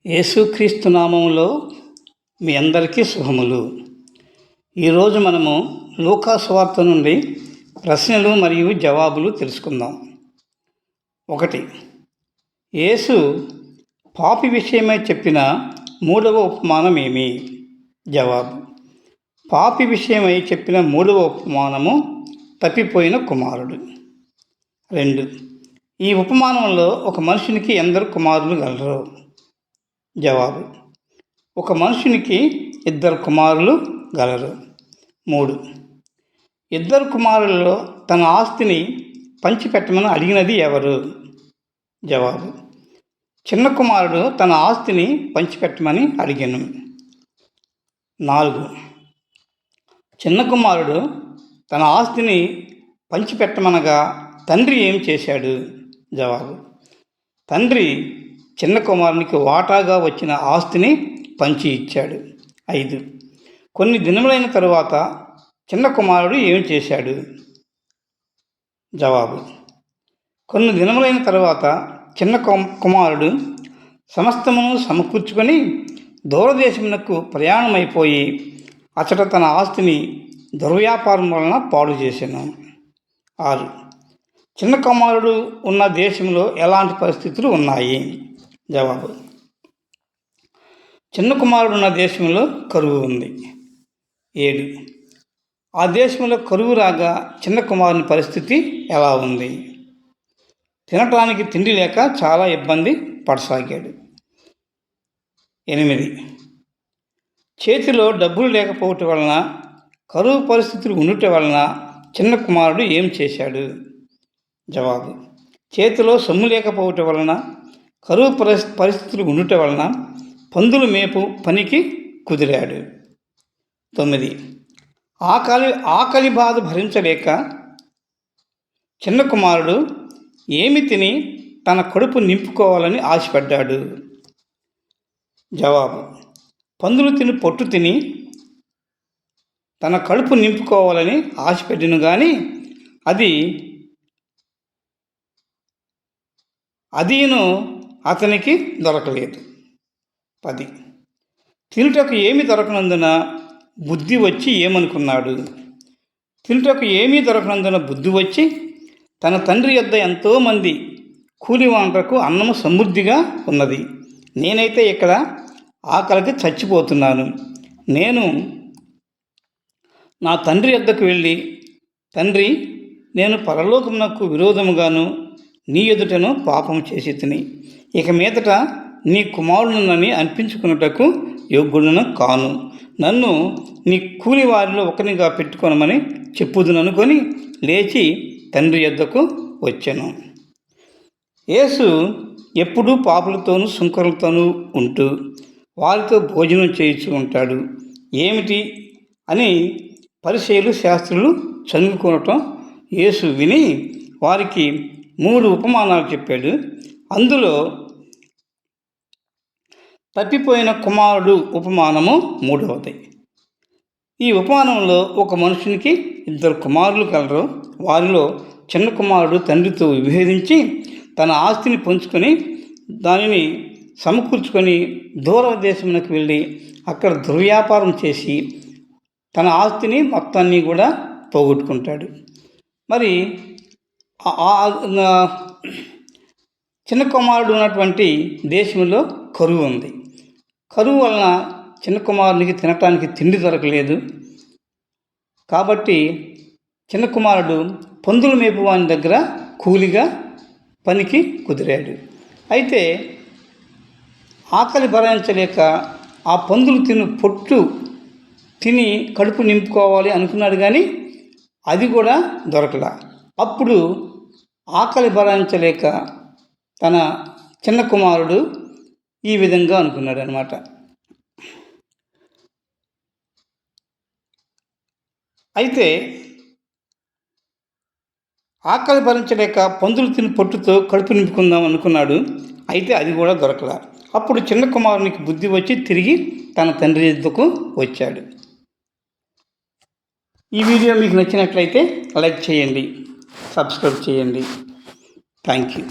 యేసుక్రీస్తు నామములో మీ అందరికీ శుభములు. ఈరోజు మనము లూకా సువార్త నుండి ప్రశ్నలు మరియు జవాబులు తెలుసుకుందాం. 1. యేసు పాపి విషయమై చెప్పిన మూడవ ఉపమానం ఏమి? జవాబు: పాపి విషయమై చెప్పిన మూడవ ఉపమానము తప్పిపోయిన కుమారుడు. 2. ఈ ఉపమానంలో ఒక మనుషునికి ఎందరు కుమారులు గలరు? జవాబు: ఒక మనుషునికి 2 కుమారులు గలరు. 3. 2 కుమారులలో తన ఆస్తిని పంచిపెట్టమని అడిగినది ఎవరు? జవాబు: చిన్న కుమారుడు తన ఆస్తిని పంచిపెట్టమని అడిగాను. 4. చిన్న కుమారుడు తన ఆస్తిని పంచిపెట్టమనగా తండ్రి ఏం చేశాడు? జవాబు: తండ్రి చిన్న కుమారునికి వాటాగా వచ్చిన ఆస్తిని పంచి ఇచ్చాడు. 5. కొన్ని దినములైన తరువాత చిన్న కుమారుడు ఏమి చేశాడు? జవాబు: కొన్ని దినములైన తరువాత చిన్న కుమారుడు సమస్తమును సమకూర్చుకొని దూరదేశమునకు ప్రయాణమైపోయి అచట తన ఆస్తిని దుర్వ్యాపారం వలన పాడు చేశాను. 6. చిన్న కుమారుడు ఉన్న దేశంలో ఎలాంటి పరిస్థితులు ఉన్నాయి? జవాబు: చిన్న కుమారుడు ఉన్న దేశంలో కరువు ఉంది. 7. ఆ దేశంలో కరువు రాగా చిన్న కుమారుని పరిస్థితి ఎలా ఉంది? తినటానికి తిండి లేక చాలా ఇబ్బంది పడసాగాడు. 8. చేతిలో డబ్బులు లేకపోవటం వలన, కరువు పరిస్థితులు ఉండటం వలన చిన్న కుమారుడు ఏం చేశాడు? జవాబు: చేతిలో సొమ్ము లేకపోవటం వలన, కరువు పరిస్థితులు ఉండటం వలన పందులు మేపు పనికి కుదిరాడు. 9. ఆకలి బాధ భరించలేక చిన్న కుమారుడు ఏమి తిని తన కడుపు నింపుకోవాలని ఆశపడ్డాడు? జవాబు: పందులు తిని పొట్టు తిని తన కడుపు నింపుకోవాలని ఆశపడ్డాను, కానీ అదీను అతనికి దొరకలేదు. 10. తినుటకు ఏమి దొరకనందున బుద్ధి వచ్చి ఏమనుకున్నాడు? తినుటకు ఏమీ దొరకనందున బుద్ధి వచ్చి తన తండ్రి యొద్ద ఎంతోమంది కూలివాండ్రకు అన్నము సమృద్ధిగా ఉన్నది, నేనైతే ఇక్కడ ఆకలికి చచ్చిపోతున్నాను. నేను నా తండ్రి యొద్దకు వెళ్ళి, తండ్రి, నేను పరలోకమునకు విరోధముగాను నీ ఎదుటను పాపం చేసి తిని ఇక మీదట నీ కుమారుడునని అనిపించుకున్నటకు యోగ్యుడను కాను, నన్ను నీ కూలి వారిలో ఒకరినిగా పెట్టుకొనమని చెప్పుదుననుకొని లేచి తండ్రి యొద్దకు వచ్చాను. యేసు ఎప్పుడూ పాపులతోనూ సుంకరులతోనూ ఉంటూ వారితో భోజనం చేయించు ఉంటాడు. ఏమిటి అని పరిసయ్యులు శాస్త్రులు చదువుకోవటం యేసు విని వారికి 3 ఉపమానాలు చెప్పాడు. అందులో తప్పిపోయిన కుమారుడు ఉపమానము 3వది. ఈ ఉపమానంలో ఒక మనుషునికి 2 కుమారులు కలరు. వారిలో చిన్న కుమారుడు తండ్రితో విభేదించి తన ఆస్తిని పంచుకొని దానిని సమకూర్చుకొని దూరదేశమునకు వెళ్ళి అక్కడ దుర్వ్యాపారం చేసి తన ఆస్తిని మొత్తాన్ని కూడా పోగొట్టుకుంటాడు. మరి చిన్న కుమారుడు ఉన్నటువంటి దేశంలో కరువు ఉంది. కరువు వలన చిన్న కుమారునికి తినటానికి తిండి దొరకలేదు. కాబట్టి చిన్న కుమారుడు పందులు మేపువాని దగ్గర కూలిగా పనికి కుదిరాడు. అయితే ఆకలి భరించలేక ఆ పందులు పొట్టు తిని కడుపు నింపుకోవాలి అనుకున్నాడు, కానీ అది కూడా దొరకలా. అప్పుడు ఆకలి భరించలేక తన చిన్న కుమారుడు ఈ విధంగా అనుకున్నాడు అన్నమాట. అయితే ఆకలి భరించలేక పందులు తిని పొట్టుతో కడుపు నింపుకుందాం అనుకున్నాడు. అయితే అది కూడా దొరకలా. అప్పుడు చిన్న కుమారునికి బుద్ధి వచ్చి తిరిగి తన తండ్రి వద్దకు వచ్చాడు. ఈ వీడియో మీకు నచ్చినట్లయితే లైక్ చేయండి, సబ్స్క్రైబ్ చేయండి. Thank you.